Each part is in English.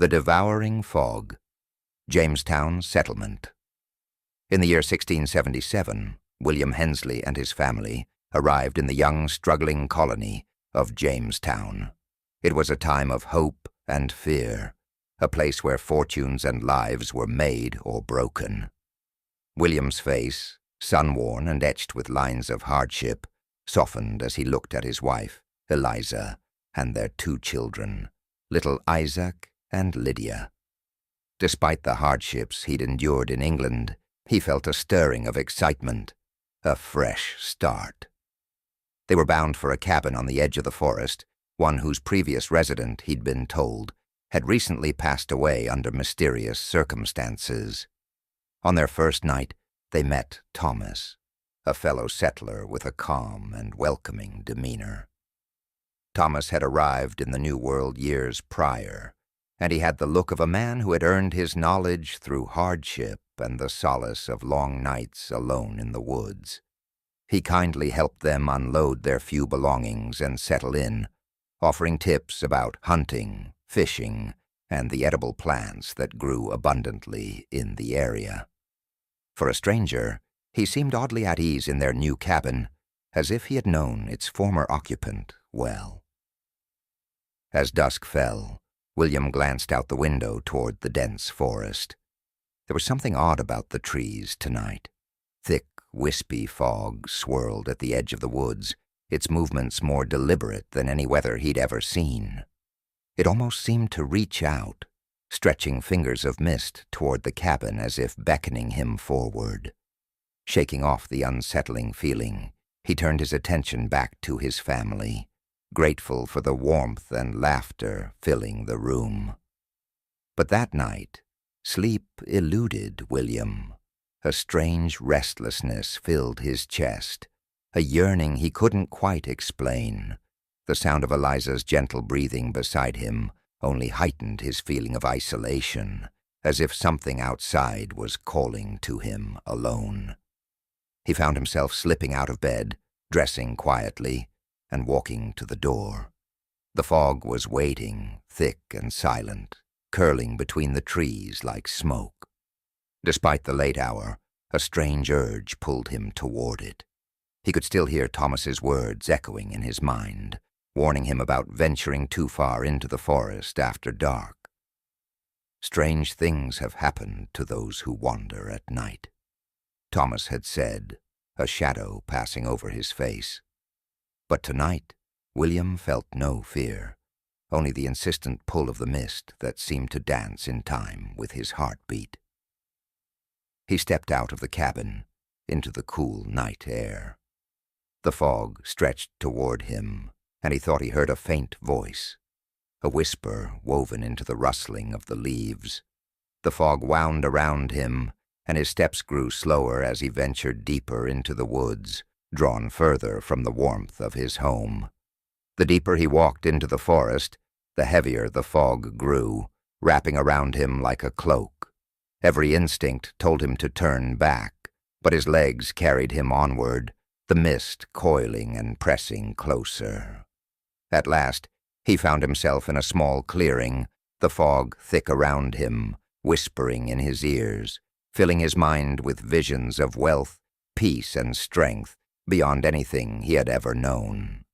The Devouring Fog, Jamestown Settlement. In the year 1677, William Hensley and his family arrived in the young, struggling colony of Jamestown. It was a time of hope and fear, a place where fortunes and lives were made or broken. William's face, sun-worn and etched with lines of hardship, softened as he looked at his wife, Eliza, and their two children, little Isaac and Lydia. Despite the hardships he'd endured in England, he felt a stirring of excitement, a fresh start. They were bound for a cabin on the edge of the forest, one whose previous resident, he'd been told, had recently passed away under mysterious circumstances. On their first night, they met Thomas, a fellow settler with a calm and welcoming demeanor. Thomas had arrived in the New World years prior, and he had the look of a man who had earned his knowledge through hardship and the solace of long nights alone in the woods. He kindly helped them unload their few belongings and settle in, offering tips about hunting, fishing, and the edible plants that grew abundantly in the area. For a stranger, he seemed oddly at ease in their new cabin, as if he had known its former occupant well. As dusk fell, William glanced out the window toward the dense forest. There was something odd about the trees tonight. Thick, wispy fog swirled at the edge of the woods, its movements more deliberate than any weather he'd ever seen. It almost seemed to reach out, stretching fingers of mist toward the cabin as if beckoning him forward. Shaking off the unsettling feeling, he turned his attention back to his family, grateful for the warmth and laughter filling the room. But that night, sleep eluded William. A strange restlessness filled his chest, a yearning he couldn't quite explain. The sound of Eliza's gentle breathing beside him only heightened his feeling of isolation, as if something outside was calling to him alone. He found himself slipping out of bed, dressing quietly, and walking to the door. The fog was waiting, thick and silent, curling between the trees like smoke. Despite the late hour, a strange urge pulled him toward it. He could still hear Thomas's words echoing in his mind, warning him about venturing too far into the forest after dark. Strange things have happened to those who wander at night, Thomas had said, a shadow passing over his face. But tonight, William felt no fear, only the insistent pull of the mist that seemed to dance in time with his heartbeat. He stepped out of the cabin, into the cool night air. The fog stretched toward him, and he thought he heard a faint voice, a whisper woven into the rustling of the leaves. The fog wound around him, and his steps grew slower as he ventured deeper into the woods, drawn further from the warmth of his home. The deeper he walked into the forest, the heavier the fog grew, wrapping around him like a cloak. Every instinct told him to turn back, but his legs carried him onward, the mist coiling and pressing closer. At last, he found himself in a small clearing, the fog thick around him, whispering in his ears, filling his mind with visions of wealth, peace, and strength beyond anything he had ever known.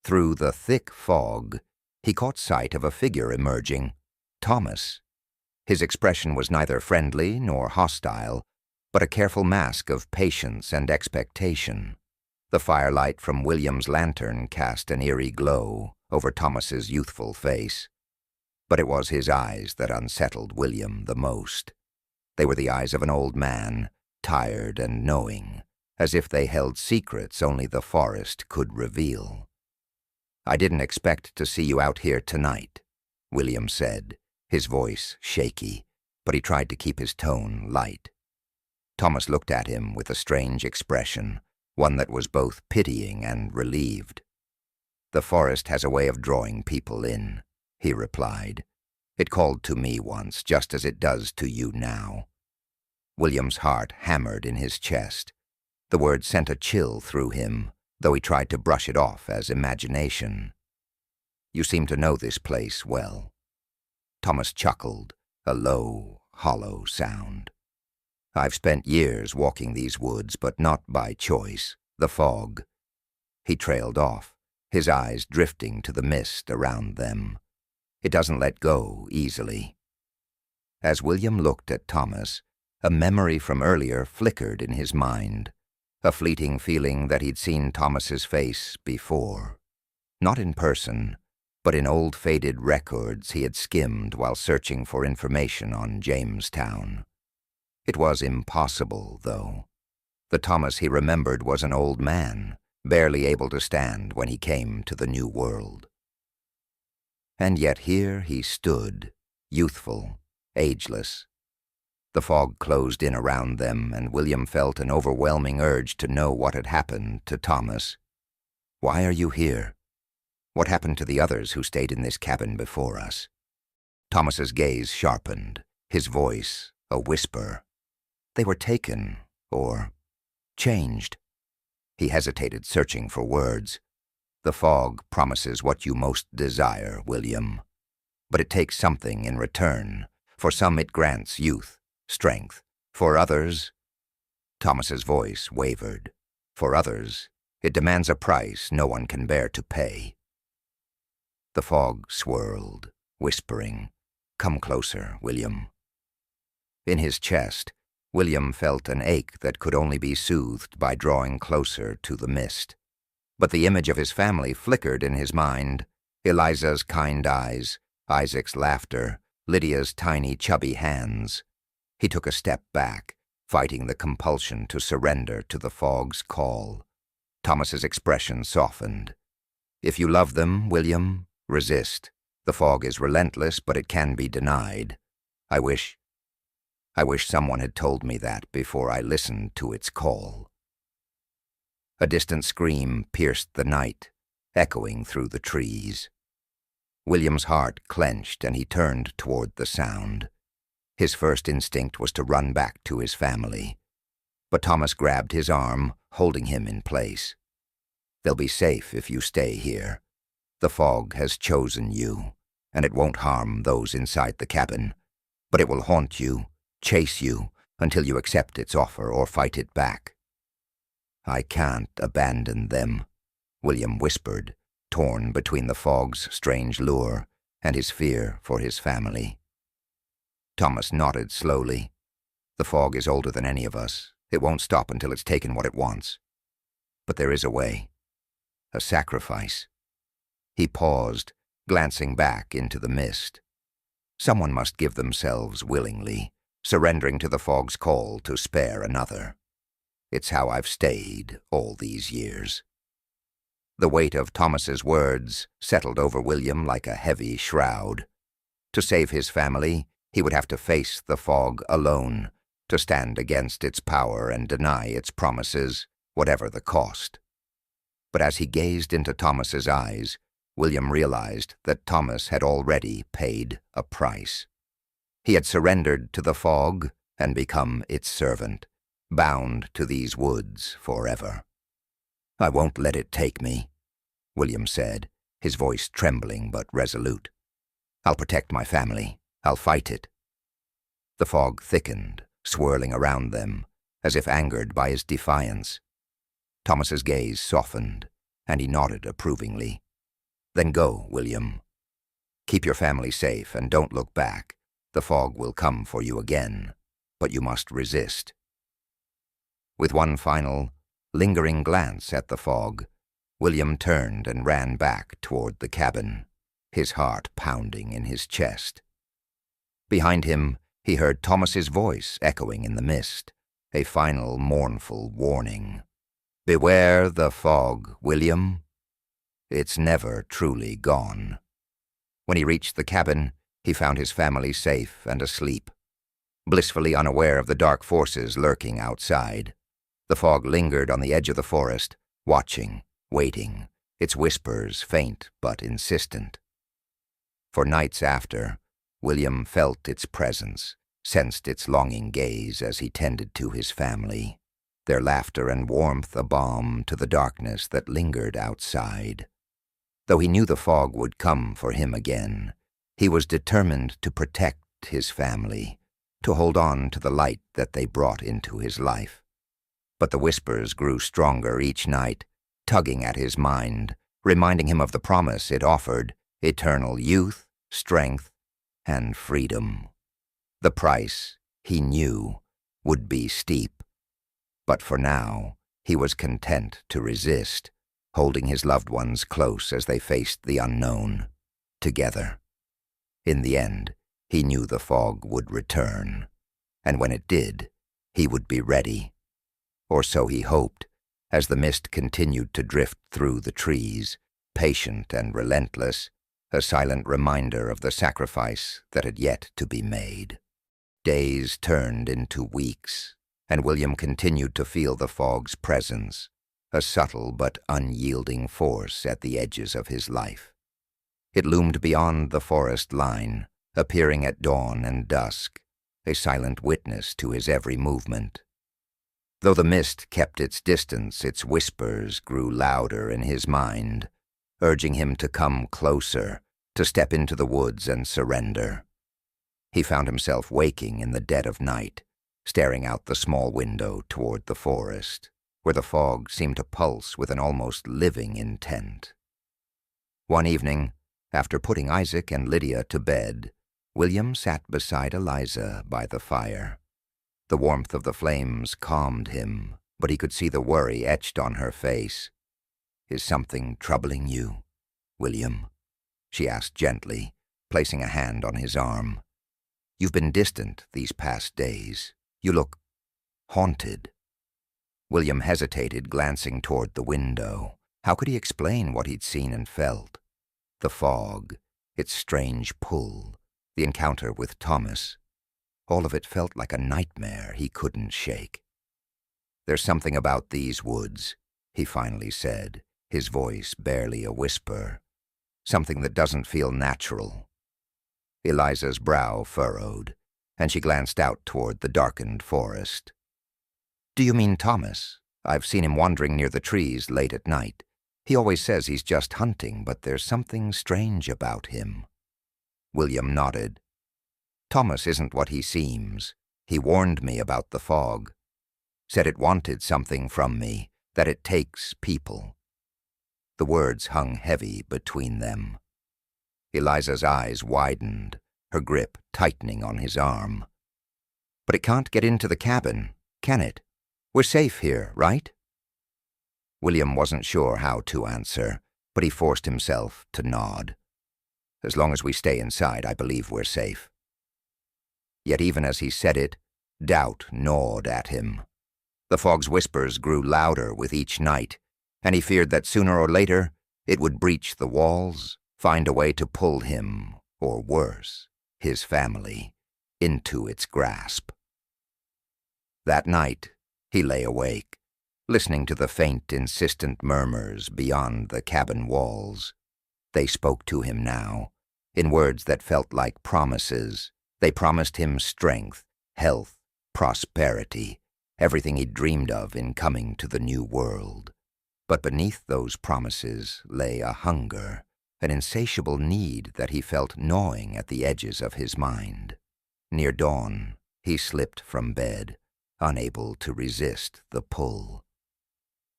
Through the thick fog, he caught sight of a figure emerging, Thomas. His expression was neither friendly nor hostile, but a careful mask of patience and expectation. The firelight from William's lantern cast an eerie glow over Thomas's youthful face. But it was his eyes that unsettled William the most. They were the eyes of an old man, tired and knowing, as if they held secrets only the forest could reveal. "I didn't expect to see you out here tonight," William said, his voice shaky, but he tried to keep his tone light. Thomas looked at him with a strange expression, one that was both pitying and relieved. "The forest has a way of drawing people in," he replied. "It called to me once, just as it does to you now." William's heart hammered in his chest. The word sent a chill through him, though he tried to brush it off as imagination. "You seem to know this place well." Thomas chuckled, a low, hollow sound. "I've spent years walking these woods, but not by choice. The fog." He trailed off, his eyes drifting to the mist around them. It doesn't let go easily. As William looked at Thomas, a memory from earlier flickered in his mind, a fleeting feeling that he'd seen Thomas's face before. Not in person, but in old faded records he had skimmed while searching for information on Jamestown. It was impossible, though. The Thomas he remembered was an old man, barely able to stand when he came to the new world. And yet here he stood, youthful, ageless. The fog closed in around them, and William felt an overwhelming urge to know what had happened to Thomas. "Why are you here? What happened to the others who stayed in this cabin before us?" Thomas's gaze sharpened, his voice a whisper. "They were taken, or changed." He hesitated, searching for words. "The fog promises what you most desire, William. But it takes something in return. For some it grants youth, strength. For others—" Thomas's voice wavered. "For others, it demands a price no one can bear to pay." The fog swirled, whispering, "Come closer, William." In his chest, William felt an ache that could only be soothed by drawing closer to the mist. But the image of his family flickered in his mind. Eliza's kind eyes, Isaac's laughter, Lydia's tiny chubby hands. He took a step back, fighting the compulsion to surrender to the fog's call. Thomas's expression softened. "If you love them, William, resist. The fog is relentless, but it can be denied. I wish someone had told me that before I listened to its call." A distant scream pierced the night, echoing through the trees. William's heart clenched, and he turned toward the sound. His first instinct was to run back to his family. But Thomas grabbed his arm, holding him in place. "They'll be safe if you stay here. The fog has chosen you, and it won't harm those inside the cabin. But it will haunt you, chase you, until you accept its offer or fight it back." "I can't abandon them," William whispered, torn between the fog's strange lure and his fear for his family. Thomas nodded slowly. "The fog is older than any of us. It won't stop until it's taken what it wants. But there is a way. A sacrifice." He paused, glancing back into the mist. Someone must give themselves willingly, surrendering to the fog's call to spare another. It's how I've stayed all these years. The weight of Thomas's words settled over William like a heavy shroud. To save his family, he would have to face the fog alone, to stand against its power and deny its promises, whatever the cost. But as he gazed into Thomas's eyes, William realized that Thomas had already paid a price. He had surrendered to the fog and become its servant, bound to these woods forever. "I won't let it take me," William said, his voice trembling but resolute. "I'll protect my family. I'll fight it." The fog thickened, swirling around them, as if angered by his defiance. Thomas's gaze softened, and he nodded approvingly. "Then go, William. Keep your family safe and don't look back. The fog will come for you again, but you must resist." With one final, lingering glance at the fog, William turned and ran back toward the cabin, his heart pounding in his chest. Behind him, he heard Thomas's voice echoing in the mist, a final mournful warning. "Beware the fog, William. It's never truly gone." When he reached the cabin, he found his family safe and asleep, blissfully unaware of the dark forces lurking outside. The fog lingered on the edge of the forest, watching, waiting, its whispers faint but insistent. For nights after, William felt its presence, sensed its longing gaze as he tended to his family, their laughter and warmth a balm to the darkness that lingered outside. Though he knew the fog would come for him again, He was determined to protect his family, to hold on to the light that they brought into his life. But the whispers grew stronger each night, tugging at his mind, reminding him of the promise it offered: eternal youth, strength, and freedom. The price, he knew, would be steep. But for now, he was content to resist, holding his loved ones close as they faced the unknown, together. In the end, he knew the fog would return, and when it did, he would be ready. Or so he hoped, as the mist continued to drift through the trees, patient and relentless, a silent reminder of the sacrifice that had yet to be made. Days turned into weeks, and William continued to feel the fog's presence, a subtle but unyielding force at the edges of his life. It loomed beyond the forest line, appearing at dawn and dusk, a silent witness to his every movement. Though the mist kept its distance, its whispers grew louder in his mind, urging him to come closer, to step into the woods and surrender. He found himself waking in the dead of night, staring out the small window toward the forest, where the fog seemed to pulse with an almost living intent. One evening, after putting Isaac and Lydia to bed, William sat beside Eliza by the fire. The warmth of the flames calmed him, but he could see the worry etched on her face. "Is something troubling you, William?" she asked gently, placing a hand on his arm. "You've been distant these past days. You look haunted." William hesitated, glancing toward the window. How could he explain what he'd seen and felt? The fog, its strange pull, the encounter with Thomas. All of it felt like a nightmare he couldn't shake. "There's something about these woods," he finally said, his voice barely a whisper. "Something that doesn't feel natural." Eliza's brow furrowed, and she glanced out toward the darkened forest. "Do you mean Thomas? I've seen him wandering near the trees late at night. He always says he's just hunting, but there's something strange about him." William nodded. "Thomas isn't what he seems. He warned me about the fog. Said it wanted something from me, that it takes people." The words hung heavy between them. Eliza's eyes widened, her grip tightening on his arm. "But it can't get into the cabin, can it? We're safe here, right?" William wasn't sure how to answer, but he forced himself to nod. "As long as we stay inside, I believe we're safe." Yet even as he said it, doubt gnawed at him. The fog's whispers grew louder with each night, and he feared that sooner or later it would breach the walls, find a way to pull him, or worse, his family, into its grasp. That night, he lay awake, listening to the faint, insistent murmurs beyond the cabin walls. They spoke to him now, in words that felt like promises. They promised him strength, health, prosperity, everything he'd dreamed of in coming to the new world. But beneath those promises lay a hunger, an insatiable need that he felt gnawing at the edges of his mind. Near dawn, he slipped from bed, unable to resist the pull.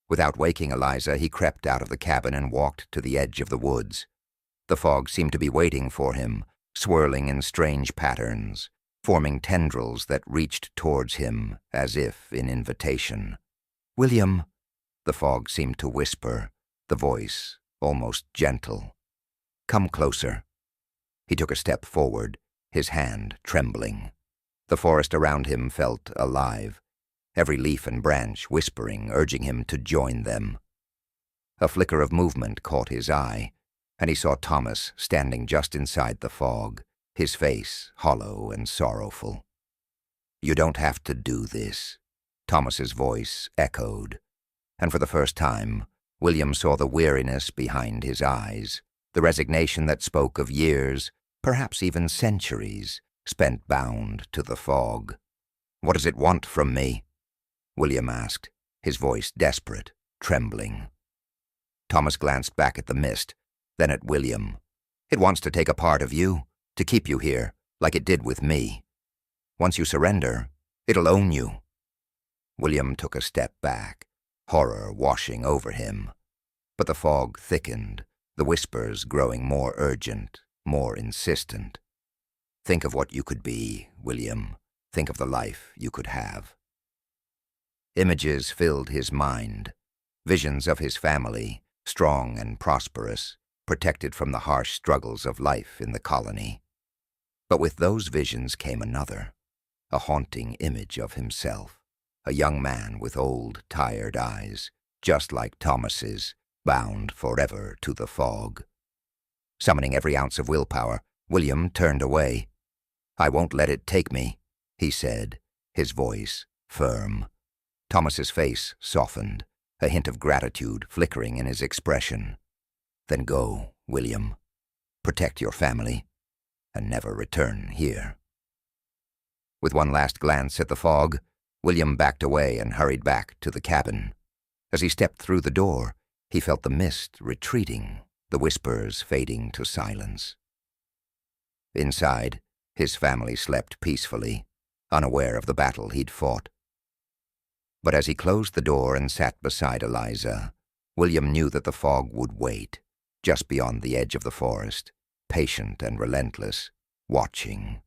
Without waking Eliza, he crept out of the cabin and walked to the edge of the woods. The fog seemed to be waiting for him, swirling in strange patterns, forming tendrils that reached towards him as if in invitation. "William," the fog seemed to whisper, the voice almost gentle. "Come closer." He took a step forward, his hand trembling. The forest around him felt alive, every leaf and branch whispering, urging him to join them. A flicker of movement caught his eye, and he saw Thomas standing just inside the fog, his face hollow and sorrowful. "You don't have to do this," Thomas's voice echoed, and for the first time, William saw the weariness behind his eyes, the resignation that spoke of years, perhaps even centuries, spent bound to the fog. "What does it want from me?" William asked, his voice desperate, trembling. Thomas glanced back at the mist, then at William. "It wants to take a part of you, to keep you here, like it did with me. Once you surrender, it'll own you." William took a step back, horror washing over him. But the fog thickened, the whispers growing more urgent, more insistent. "Think of what you could be, William. Think of the life you could have." Images filled his mind, visions of his family, strong and prosperous, protected from the harsh struggles of life in the colony. But with those visions came another, a haunting image of himself, a young man with old, tired eyes, just like Thomas's, bound forever to the fog. Summoning every ounce of willpower, William turned away. "I won't let it take me," he said, his voice firm. Thomas's face softened, a hint of gratitude flickering in his expression. "Then go, William. Protect your family, and never return here." With one last glance at the fog, William backed away and hurried back to the cabin. As he stepped through the door, he felt the mist retreating, the whispers fading to silence. Inside, his family slept peacefully, unaware of the battle he'd fought. But as he closed the door and sat beside Eliza, William knew that the fog would wait, just beyond the edge of the forest, patient and relentless, watching.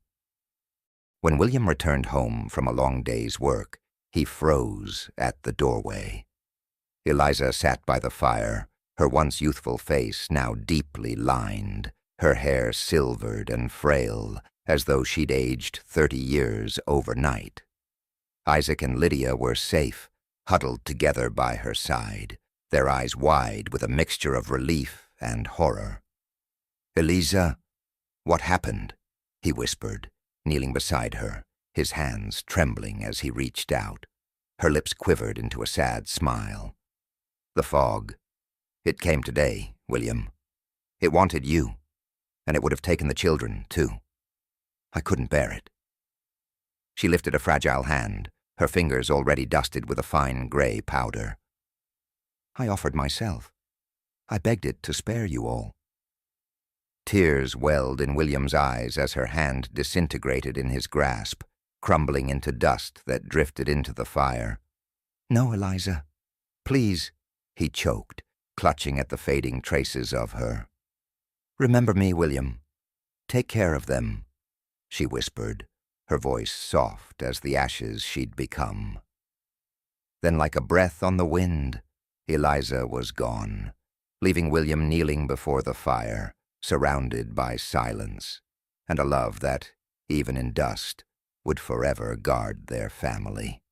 When William returned home from a long day's work, he froze at the doorway. Eliza sat by the fire, her once youthful face now deeply lined, her hair silvered and frail, as though she'd aged 30 years overnight. Isaac and Lydia were safe, huddled together by her side, their eyes wide with a mixture of relief and horror. "Eliza, what happened?" he whispered, kneeling beside her, his hands trembling as he reached out. Her lips quivered into a sad smile. "The fog. It came today, William. It wanted you, and it would have taken the children, too. I couldn't bear it." She lifted a fragile hand, her fingers already dusted with a fine gray powder. "I offered myself. I begged it to spare you all." Tears welled in William's eyes as her hand disintegrated in his grasp, crumbling into dust that drifted into the fire. "No, Eliza. Please," he choked, clutching at the fading traces of her. "Remember me, William. Take care of them," she whispered, her voice soft as the ashes she'd become. Then, like a breath on the wind, Eliza was gone, leaving William kneeling before the fire, surrounded by silence, and a love that, even in dust, would forever guard their family.